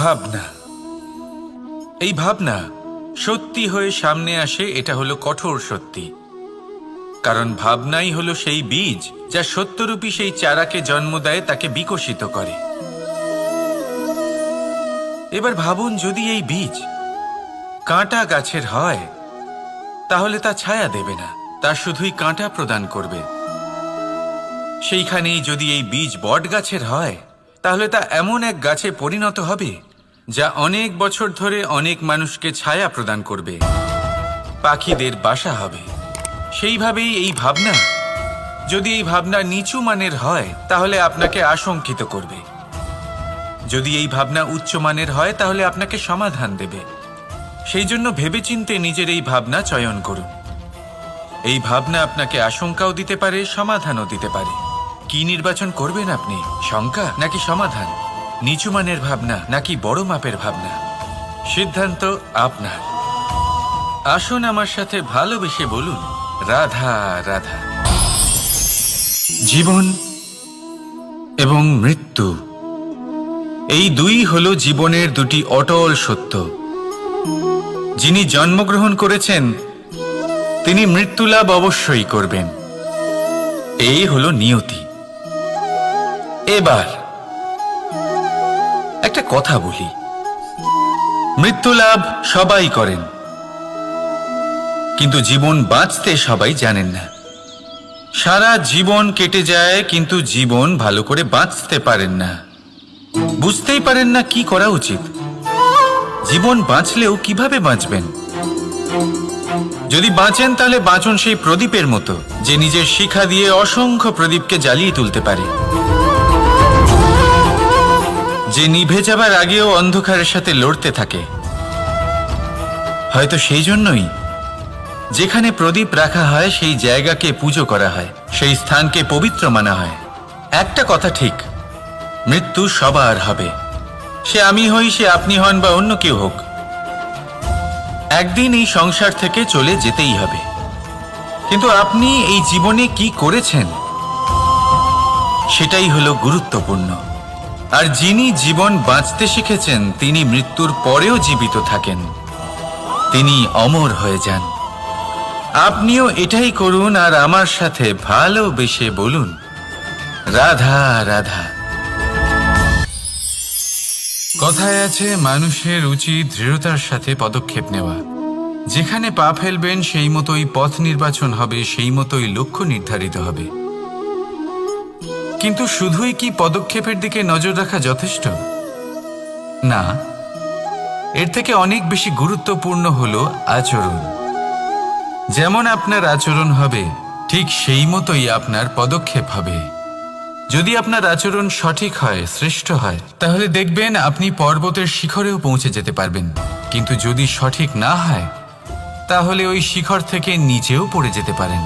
ভাবনা, এই ভাবনা সত্যি হয়ে সামনে আসে, এটা হলো কঠোর সত্যি। কারণ ভাবনাই হলো সেই বীজ যা সত্যরূপী সেই চারাকে জন্ম দেয়, তাকে বিকশিত করে। এবার ভাবুন, যদি এই বীজ কাঁটা গাছের হয় তাহলে তা ছায়া দেবে না, তা শুধুই কাঁটা প্রদান করবে। সেইখানেই যদি এই বীজ বট গাছের হয় তাহলে তা এমন এক গাছে পরিণত হবে যা অনেক বছর ধরে অনেক মানুষকে ছায়া প্রদান করবে, পাখিদের বাসা হবে। সেইভাবেই এই ভাবনা, যদি এই ভাবনা নিচু মানের হয় তাহলে আপনাকে আশঙ্কিত করবে, যদি এই ভাবনা উচ্চ মানের হয় তাহলে আপনাকে সমাধান দেবে। সেই জন্য ভেবেচিন্তে নিজের এই ভাবনা চয়ন করুন। এই ভাবনা আপনাকে আশঙ্কাও দিতে পারে, সমাধানও দিতে পারে। কি নির্বাচন করবেন আপনি, শঙ্কা নাকি সমাধান? নিচু মানের ভাবনা নাকি বড় মাপের ভাবনা? সিদ্ধান্ত আপনার। আসুন আমার সাথে ভালোবেসে বলুন, রাধা রাধা। জীবন এবং মৃত্যু, এই দুই হলো জীবনের দুটি অটল সত্য। যিনি জন্মগ্রহণ করেছেন তিনি মৃত্যু লাভ অবশ্যই করবেন, এই হলো নিয়তি। এবার একটা কথা বলি, মৃত্যু লাভ সবাই করেন, কিন্তু জীবন বাঁচতে সবাই জানেন না। সারা জীবন কেটে যায় কিন্তু জীবন ভালো করে বাঁচতে পারেন না, বুঝতেই পারেন না কি করা উচিত। জীবন বাঁচলেও কিভাবে বাঁচবেন? যদি বাঁচেন তাহলে বাঁচুন সেই প্রদীপের মতো, যে নিজের শিখা দিয়ে অসংখ্য প্রদীপকে জ্বালিয়ে তুলতে পারে, যে নিভে যাবার আগেও অন্ধকারের সাথে লড়তে থাকে। হয়তো সেই জন্যই যেখানে প্রদীপ রাখা হয় সেই জায়গাকে পুজো করা হয়, সেই স্থানকে পবিত্র মানা হয়। একটা কথা ঠিক, মৃত্যু সবার হবে, সে আমি হই, সে আপনি হন বা অন্য কেউ হোক। একদিন এই সংসার থেকে চলে যেতেই হবে। কিন্তু আপনি এই জীবনে কি করেছেন সেটাই হলো গুরুত্বপূর্ণ। আর যিনি জীবন বাঁচতে শিখেছেন তিনি মৃত্যুর পরেও জীবিত থাকেন, তিনি অমর হয়ে যান। আপনিও এটাই করুন আর আমার সাথে ভালোবেসে বলুন, রাধা রাধা। কথায় আছে, মানুষের উচিত দৃঢ়তার সাথে পদক্ষেপ নেওয়া। যেখানে পা ফেলবেন সেই মতোই পথ নির্বাচন হবে, সেই মতোই লক্ষ্য নির্ধারিত হবে। কিন্তু শুধুই কি পদক্ষেপের দিকে নজর রাখা যথেষ্ট? না, এর থেকে অনেক বেশি গুরুত্বপূর্ণ হলো আচরণ। যেমন আপনার আচরণ হবে ঠিক সেই মতোই আপনার পদক্ষেপ হবে। যদি আপনার আচরণ সঠিক হয়, শ্রেষ্ঠ হয়, তাহলে দেখবেন আপনি পর্বতের শিখরেও পৌঁছে যেতে পারবেন। কিন্তু যদি সঠিক না হয় তাহলে ওই শিখর থেকে নিচেও পড়ে যেতে পারেন।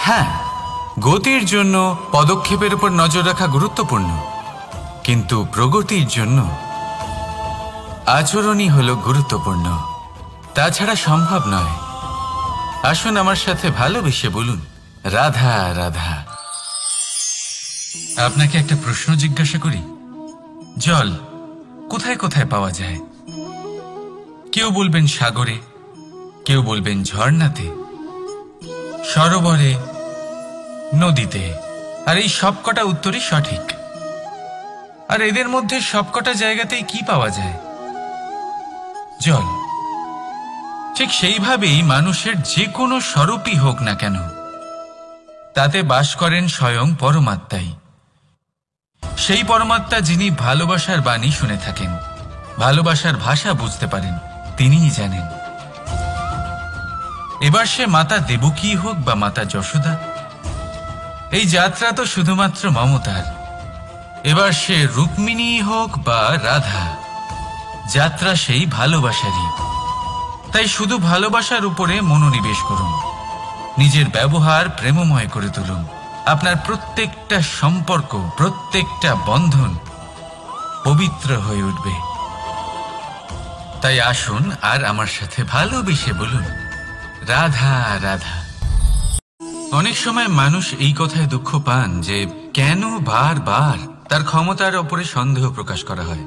হ্যাঁ, গতির জন্য পদক্ষেপের উপর নজর রাখা গুরুত্বপূর্ণ, কিন্তু প্রগতির জন্য আচরণই হলো গুরুত্বপূর্ণ, তাছাড়া সম্ভব নয়। আসুন আমার সাথে ভালোবেসে বলুন, রাধা রাধা। আপনাকে একটা প্রশ্ন জিজ্ঞাসা করি, জল কোথায় কোথায় পাওয়া যায়? কেউ বলবেন সাগরে, কেউ বলবেন ঝর্ণাতে, সরোবরে, নদীতে। আর এই সবকটা উত্তরই সঠিক। আর এদের মধ্যে সবকটা জায়গাতেই কি পাওয়া যায়? জল। ঠিক সেইভাবেই মানুষের যে কোনো স্বরূপই হোক না কেন, তাতে বাস করেন স্বয়ং পরমাত্মাই। সেই পরমাত্মা যিনি ভালোবাসার বাণী শুনে থাকেন, ভালোবাসার ভাষা বুঝতে পারেন, তিনিই জানেন। এবার সে মাতা দেবকী হোক বা মাতা যশোদা, এই যাত্রা তো শুধুমাত্র মমতার। এবার সে রুক্মিণী হোক বা রাধা, যাত্রা সেই ভালোবাসারই। তাই শুধু ভালোবাসার উপরে মনোনিবেশ করুন, নিজের ব্যবহার প্রেমময় করে তুলুন। আপনার প্রত্যেকটা সম্পর্ক, প্রত্যেকটা বন্ধন পবিত্র হয়ে উঠবে। তাই আসুন আর আমার সাথে ভালোবেসে বলুন, রাধা রাধা। অনেক সময় মানুষ এই কথায় দুঃখ পান যে কেন বারবার তার ক্ষমতার ওপরে সন্দেহ প্রকাশ করা হয়।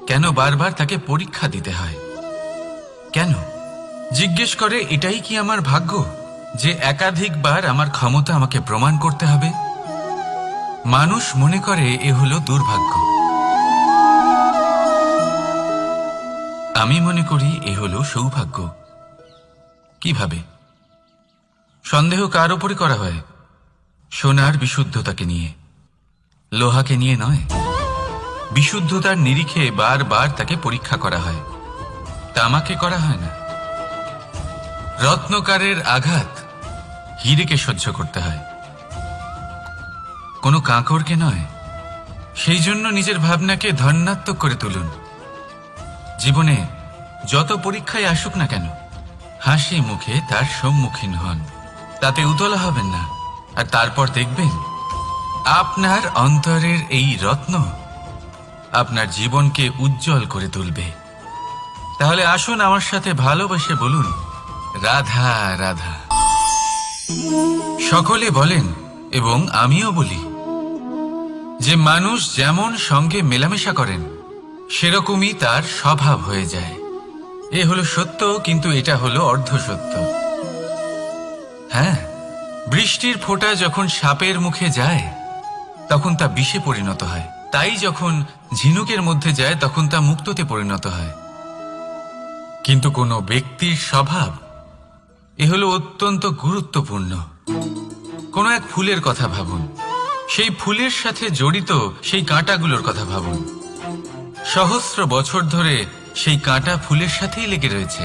কেন বারবার তাকে পরীক্ষা দিতে হয়? কেন জিজ্ঞেস করে এটাই কি আমার ভাগ্য যে একাধিকবার আমার ক্ষমতা আমাকে প্রমাণ করতে হবে? মানুষ মনে করে এ হলো দুর্ভাগ্য। আমি মনে করি এ হলো সৌভাগ্য। কিভাবে? সন্দেহ কার উপরে করা হয়? সোনার বিশুদ্ধতাকে নিয়ে, লোহাকে নিয়ে নয়। বিশুদ্ধতার নিরিখে বারবার তাকে পরীক্ষা করা হয়, তামাকে করা হয় না। রত্নকারের আঘাত হীরেকে সহ্য করতে হয়, কোনো কাঁকরকে নয়। সেই জন্য নিজের ভাবনাকে ধন্যাত্মক করে তুলুন। জীবনে যত পরীক্ষায় আসুক না কেন, হাসি মুখে তার সম্মুখীন হন, তাতে উতলা হবেন না। আর তারপর দেখবেন আপনার অন্তরের এই রত্ন আপনার জীবনকে উজ্জ্বল করে তুলবে। তাহলে আসুন আমার সাথে ভালোবেসে বলুন, রাধা রাধা। সকলে বলেন এবং আমিও বলি যে মানুষ যেমন সঙ্গে মেলামেশা করেন সেরকমই তার স্বভাব হয়ে যায়। এ হলো সত্য, কিন্তু এটা হলো অর্ধ সত্য। হ্যাঁ, বৃষ্টির ফোঁটা যখন সাপের মুখে যায় তখন তা বিষে পরিণত হয়, তাই যখন ঝিনুকের মধ্যে যায় তখন তা মুক্তোতে পরিণত হয়। কিন্তু কোনো ব্যক্তির স্বভাব এ হলো অত্যন্ত গুরুত্বপূর্ণ। কোনো এক ফুলের কথা ভাবুন, সেই ফুলের সাথে জড়িত সেই কাঁটাগুলোর কথা ভাবুন। সহস্র বছর ধরে সেই কাঁটা ফুলের সাথেই লেগে রয়েছে,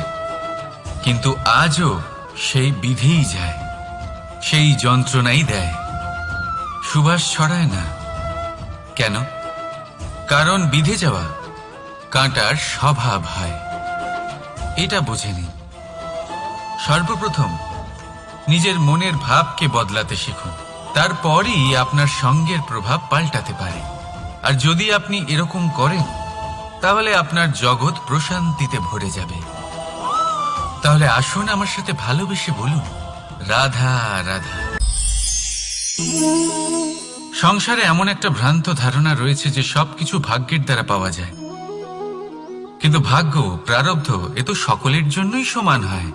কিন্তু আজও সেই বিধেই যায়, সেই যন্ত্রণাই দেয়, সুবাস ছড়ায় না। কেন? কারণ বিধে যাওয়া কাঁটার স্বভাব হয়। এটা বোঝেনি। সর্বপ্রথম নিজের মনের ভাবকে বদলাতে শিখুন, তারপরই আপনার সঙ্গের প্রভাব পাল্টাতে পারে। আর যদি আপনি এরকম করেন তাহলে আপনার জগৎ প্রশান্তিতে ভরে যাবে। তাহলে আসুন আমার সাথে ভালোবেসে বলুন, রাধা রাধা। সংসারে এমন একটা ভ্রান্ত ধারণা রয়েছে যে সবকিছু ভাগ্যের দ্বারা পাওয়া যায়, কিন্তু ভাগ্য, প্রারব্ধ এ তো সকলের জন্যই সমান হয়।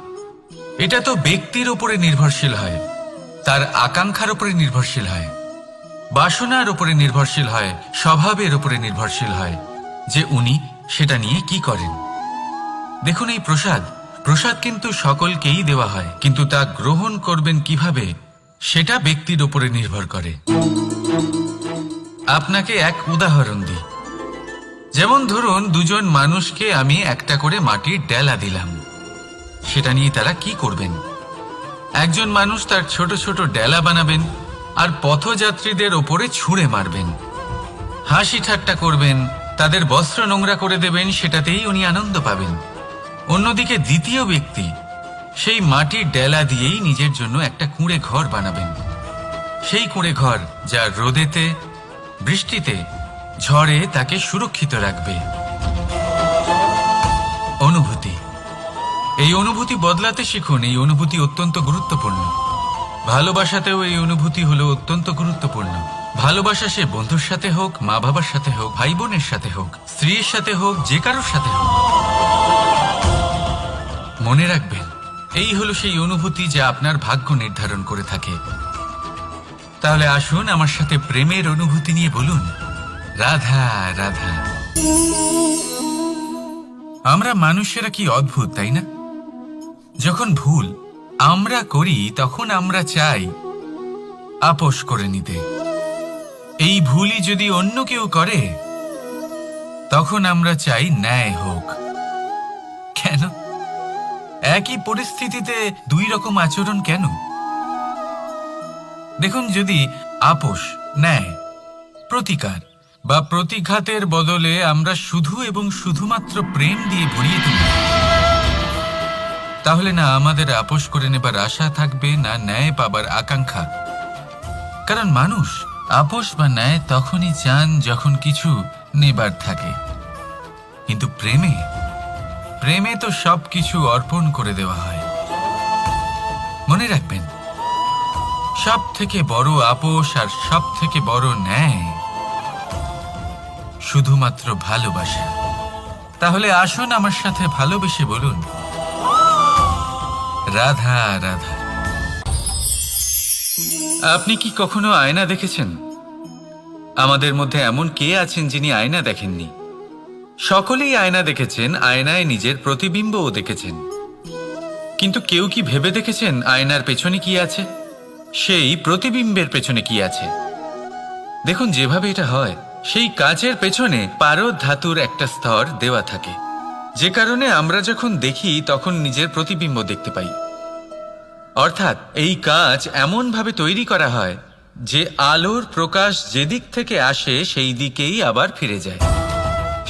এটা তো ব্যক্তির উপরে নির্ভরশীল হয়, তার আকাঙ্ক্ষার উপরে নির্ভরশীল হয়, বাসনার উপরে নির্ভরশীল হয়, স্বভাবের উপরে নির্ভরশীল হয় যে উনি সেটা নিয়ে কি করেন। দেখুন, এই প্রসাদ কিন্তু সকলকেই দেওয়া হয়, কিন্তু তা গ্রহণ করবেন কিভাবে সেটা ব্যক্তির উপরে নির্ভর করে। আপনাকে এক উদাহরণ দিই। যেমন ধরুন, দুজন মানুষকে আমি একটা করে মাটির ডেলা দিলাম, সেটা নিয়ে তারা কি করবেন? একজন মানুষ তার ছোট ছোট ডেলা বানাবেন আর পথযাত্রীদের ওপরে ছুঁড়ে মারবেন, হাসি ঠাট্টা করবেন, তাদের বস্ত্র নোংরা করে দেবেন, সেটাতেই উনি আনন্দ পাবেন। অন্যদিকে দ্বিতীয় ব্যক্তি সেই মাটির ডেলা দিয়েই নিজের জন্য একটা কুঁড়ে ঘর বানাবেন, সেই কুঁড়ে ঘর যা রোদেতে, বৃষ্টিতে, ঝড়ে তাকে সুরক্ষিত রাখবে। অনুভূতি, এই অনুভূতি বদলাতে শিখুন। এই অনুভূতি অত্যন্ত গুরুত্বপূর্ণ। ভালোবাসাতেও এই অনুভূতি হলো অত্যন্ত গুরুত্বপূর্ণ। ভালোবাসা সে বন্ধুর সাথে হোক, মা বাবার সাথে হোক, ভাই বোনের সাথে হোক, স্ত্রীর সাথে হোক, যে কারোর সাথে হোক, মনে রাখবেন এই হলো সেই অনুভূতি যা আপনার ভাগ্য নির্ধারণ করে থাকে। তাহলে আসুন আমার সাথে প্রেমের অনুভূতি নিয়ে বলুন, রাধা রাধা। আমরা মানুষেরা কি অদ্ভুত, তাই না? যখন ভুল আমরা করি তখন আমরা চাই আপোষ করে নিতে। এই ভুলই যদি অন্য কেউ করে তখন আমরা চাই ন্যায় হোক। কেন? একই পরিস্থিতিতে দুই রকম আচরণ কেন? দেখুন, যদি আপোষ, ন্যায়, প্রতিকার বা প্রতিঘাতের বদলে আমরা শুধু এবং শুধুমাত্র প্রেম দিয়ে ভরিয়ে তুলি, তাহলে না আমাদের আপোষ করে নেবার আশা থাকবে, না ন্যায় পাবার আকাঙ্ক্ষা। কারণ মানুষ আপোষ বা ন্যায় তখনই চান যখন কিছু নেবার থাকে, কিন্তু প্রেমে তো সবকিছু অর্পণ করে দেওয়া হয়। মনে রাখবেন, সব থেকে বড় আপোষ আর সব থেকে বড় ন্যায় শুধুমাত্র ভালোবাসা। তাহলে আসুন আমার সাথে ভালোবেসে বলুন, রাধা রাধা। আপনি কি কখনো আয়না দেখেছেন? আমাদের মধ্যে এমন কে আছেন যিনি আয়না দেখেননি? সকলেই আয়না দেখেছেন, আয়নায় নিজের প্রতিবিম্বও দেখেছেন। কিন্তু কেউ কি ভেবে দেখেছেন আয়নার পেছনে কি আছে? সেই প্রতিবিম্বের পেছনে কি আছে? দেখুন, যেভাবে এটা হয়, সেই কাচের পেছনে পারদ ধাতুর একটা স্তর দেওয়া থাকে, যে কারণে আমরা যখন দেখি তখন নিজের প্রতিবিম্ব দেখতে পাই। অর্থাৎ এই কাচ এমনভাবে তৈরি করা হয় যে আলোর প্রকাশ যেদিক থেকে আসে সেই দিকেই আবার ফিরে যায়।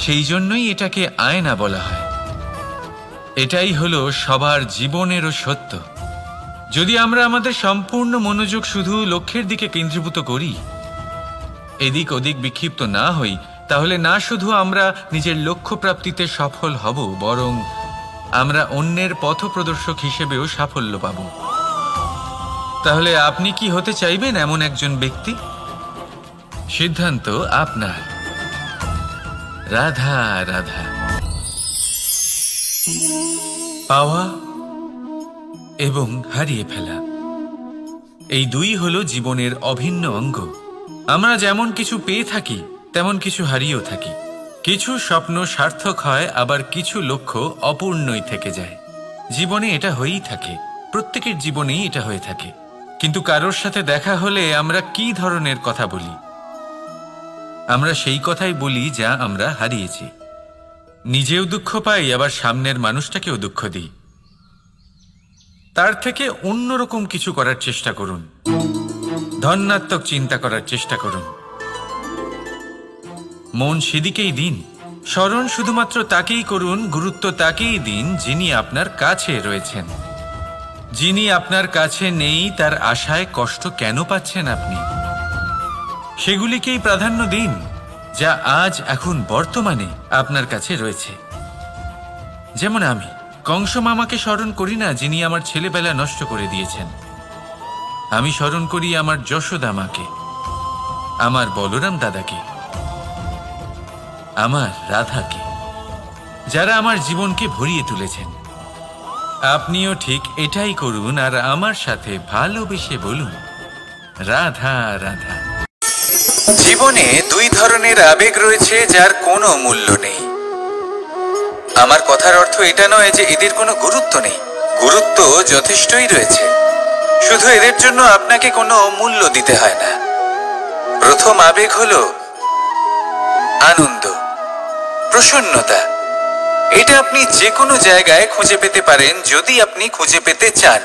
সেই জন্যই এটাকে আয়না বলা হয়। এটাই হলো সবার জীবনেরও সত্য। যদি আমরা আমাদের সম্পূর্ণ মনোযোগ শুধু লক্ষ্যের দিকে কেন্দ্রীভূত করি, এদিক ওদিক বিক্ষিপ্ত না হই, তাহলে না শুধু আমরা নিজের লক্ষ্য প্রাপ্তিতে সফল হব, বরং আমরা অন্যের পথপ্রদর্শক হিসেবেও সাফল্য পাব। তাহলে আপনি কি হতে চাইবেন এমন একজন ব্যক্তি? সিদ্ধান্ত আপনার। রাধা রাধা। পাওয়া এবং হারিয়ে ফেলা, এই দুই হলো জীবনের অভিন্ন অঙ্গ। আমরা যেমন কিছু পেয়ে থাকি, তেমন কিছু হারিয়েও থাকি। কিছু স্বপ্ন সার্থক হয়, আবার কিছু লক্ষ্য অপূর্ণই থেকে যায়। জীবনে এটা হয়েই থাকে, প্রত্যেকের জীবনেই এটা হয়ে থাকে। কিন্তু কারোর সাথে দেখা হলে আমরা কি ধরনের কথা বলি? আমরা সেই কথাই বলি যা আমরা হারিয়েছি। নিজেও দুঃখ পাই, আবার সামনের মানুষটাকেও দুঃখ দিই। তার থেকে অন্যরকম কিছু করার চেষ্টা করুন, ধন্যাত্মক চিন্তা করার চেষ্টা করুন। মন সেদিকেই দিন, স্মরণ শুধুমাত্র তাকেই করুন, গুরুত্ব তাকেই দিন যিনি আপনার কাছে রয়েছেন। যিনি আপনার কাছে নেই তার আশায় কষ্ট কেন পাচ্ছেন আপনি? সেগুলিকেই প্রাধান্য দিন যা আজ এখন বর্তমানে আপনার কাছে রয়েছে। যেমন আমি কংস মামাকে স্মরণ করি না, যিনি আমার ছেলেবেলা নষ্ট করে দিয়েছেন। আমি স্মরণ করি আমার যশোদা মাকে, আমার বলরাম দাদাকে, আমার রাধাকে, যারা আমার জীবনকে ভরিয়ে তুলেছেন। আপনিও ঠিক এটাই করুন, আর আমার সাথে ভালোবেসে বলুন, রাধা রাধা। জীবনে দুই ধরনের আবেগ রয়েছে যার কোনো মূল্য নেই। আমার কথার অর্থ এটা নয় যে এদের কোনো গুরুত্ব নেই। গুরুত্ব যথেষ্টই রয়েছে, শুধু এদের জন্য আপনাকে কোনো মূল্য দিতে হয় না। প্রথম আবেগ হলো আনন্দ, প্রসন্নতা। এটা আপনি যে কোনো জায়গায় খুঁজে পেতে পারেন যদি আপনি খুঁজে পেতে চান।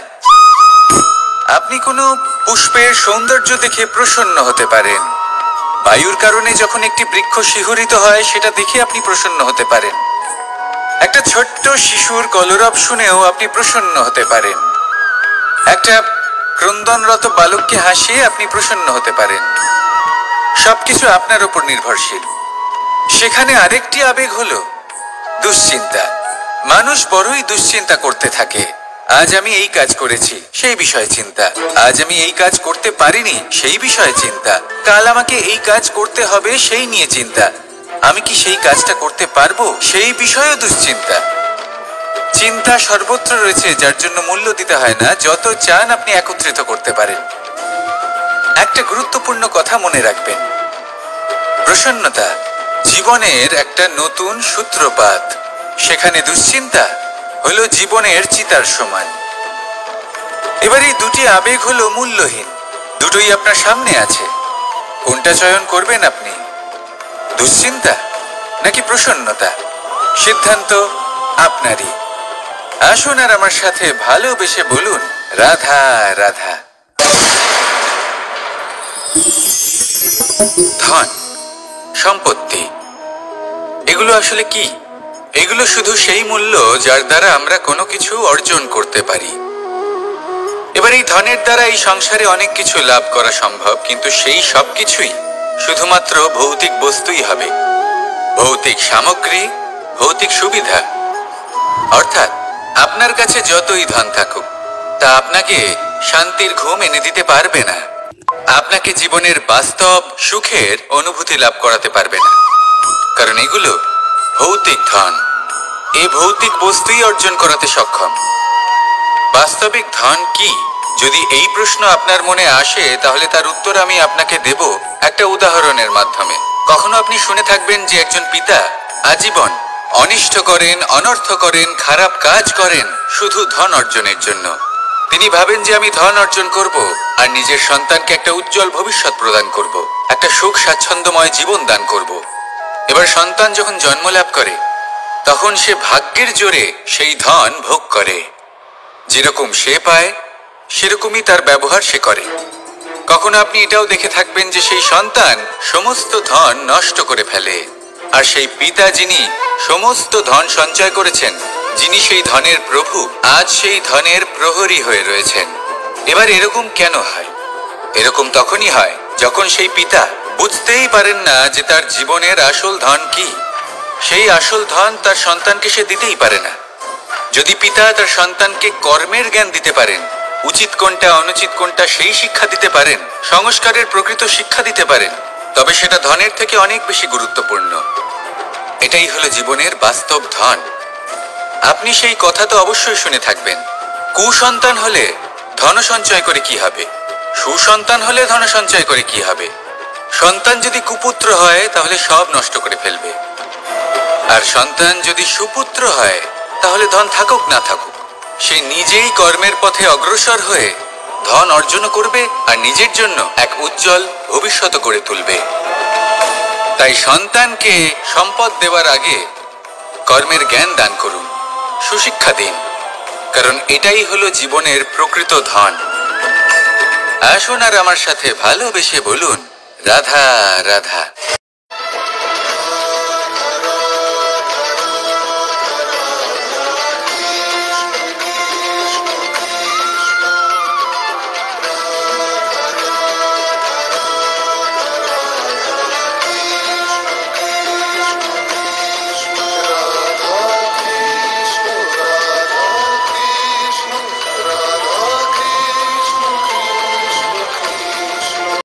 আপনি কোনো পুষ্পের সৌন্দর্য দেখে প্রসন্ন হতে পারেন। বায়ুর কারণে যখন একটি বৃক্ষ শিহরিত হয় সেটা দেখে আপনি প্রসন্ন হতে পারেন। একটা ছোট্ট শিশুর কলরব শুনেও আপনি প্রসন্ন হতে পারেন। একটা ক্রন্দনরত বালককে হাসিয়ে আপনি প্রসন্ন হতে পারেন। সবকিছু আপনার উপর নির্ভরশীল। সেখানে আরেকটি আবেগ হলো দুশ্চিন্তা। মানুষ বড়ই দুশ্চিন্তা করতে থাকে। আজ আমি এই কাজ করেছি, সেই বিষয়ে চিন্তা। আজ আমি এই কাজ করতে পারিনি, সেই বিষয়ে চিন্তা। কাল আমাকে এই কাজ করতে হবে, সেই নিয়ে চিন্তা। আমি কি সেই কাজটা করতে পারবো, সেই বিষয়েও দুশ্চিন্তা। চিন্তা সর্বত্র রয়েছে, যার জন্য মূল্য দিতে হয় না। যত চান আপনি একত্রিত করতে পারেন। একটা গুরুত্বপূর্ণ কথা মনে রাখবেন, প্রসন্নতা জীবনের একটা নতুন সূত্রপাত। সেখানে দুশ্চিন্তা হলো জীবনের চিতার সমান। এবার এই দুটি আবেগ হলো মূল্যহীন, দুটোই আপনার সামনে আছে। কোনটা চয়ন করবেন আপনি, দুশ্চিন্তা নাকি প্রসন্নতা? সিদ্ধান্ত আপনারই। আসুন আর আমার সাথে ভালোবেসে বলুন, রাধা রাধা। ধন, সম্পত্তি, এগুলো আসলে কি? এগুলো শুধু সেই মূল্য যার দ্বারা আমরা কোনো কিছু অর্জন করতে পারি। এবার এই ধনের দ্বারা এই সংসারে অনেক কিছু লাভ করা সম্ভব, কিন্তু সেই সব কিছুই শুধুমাত্র ভৌতিক বস্তুই হবে, ভৌতিক সামগ্রী, ভৌতিক সুবিধা। অর্থাৎ আপনার কাছে যতই ধন থাকুক, তা আপনাকে শান্তির ঘুম এনে দিতে পারবে না। আপনাকে জীবনের বাস্তব সুখের অনুভূতি লাভ করাতে পারবে না, কারণ এগুলো ভৌতিক ধন। এই ভৌতিক বস্তুই অর্জন করাতে সক্ষম। বাস্তবিক ধন কি? যদি এই প্রশ্ন আপনার মনে আসে তাহলে তার উত্তর আমি আপনাকে দেব একটা উদাহরণের মাধ্যমে। কখনো আপনি শুনে থাকবেন যে একজন পিতা আজীবন অনিষ্ট করেন, অনর্থ করেন, খারাপ কাজ করেন শুধু ধন অর্জনের জন্য। তিনি ভাবেন যে আমি ধন অর্জন করব আর নিজের সন্তানকে একটা উজ্জ্বল ভবিষ্যৎ প্রদান করব, একটা সুখ স্বাচ্ছন্দ্যময় জীবন দান করব। এবার সন্তান যখন জন্ম লাভ করে তখন সে ভাগ্যের জোরে সেই ধন ভোগ করে। যেরকম সে পায় সেরকমই তার ব্যবহার সে করে। কখনো আপনি এটাও দেখে থাকবেন যে সেই সন্তান সমস্ত ধন নষ্ট করে ফেলে, আর সেই পিতা যিনি সমস্ত ধন সঞ্চয় করেছেন, যিনি সেই ধনের প্রভু, আজ সেই ধনের প্রহরী হয়ে রয়েছেন। এবার এরকম কেন হয়? এরকম তখনই হয় যখন সেই পিতা বুঝতেই পারেন না যে তার জীবনের আসল ধন কি। সেই আসল ধন তার সন্তানকে সে দিতেই পারে না। যদি পিতা তার সন্তানকে কর্মের জ্ঞান দিতে পারেন, উচিত কোনটা অনুচিত কোনটা সেই শিক্ষা দিতে পারেন, সংস্কারের প্রকৃত শিক্ষা দিতে পারেন, তবে সেটা ধনের থেকে অনেক বেশি গুরুত্বপূর্ণ। এটাই হলো জীবনের বাস্তব ধন। আপনি সেই কথা তো অবশ্যই শুনে থাকবেন, কুসন্তান হলে ধন সঞ্চয় করে কি হবে, সুসন্তান হলে ধন সঞ্চয় করে কি হবে। সন্তান যদি কুপুত্র হয় তাহলে সব নষ্ট করে ফেলবে, আর সন্তান যদি সুপুত্র হয় তাহলে ধন থাকুক না থাকুক সে নিজেই কর্মের পথে অগ্রসর হয়ে ধন অর্জন করবে আর নিজের জন্য এক উজ্জ্বল ভবিষ্যৎ গড়ে তুলবে। তাই সন্তানকে সম্পদ দেওয়ার আগে কর্মের জ্ঞান দান করুন, সুশিক্ষা দিন, কারণ এটাই হলো জীবনের প্রকৃত ধন। আসুন আর আমার সাথে ভালোবেসে বলুন, রাধা রাধা।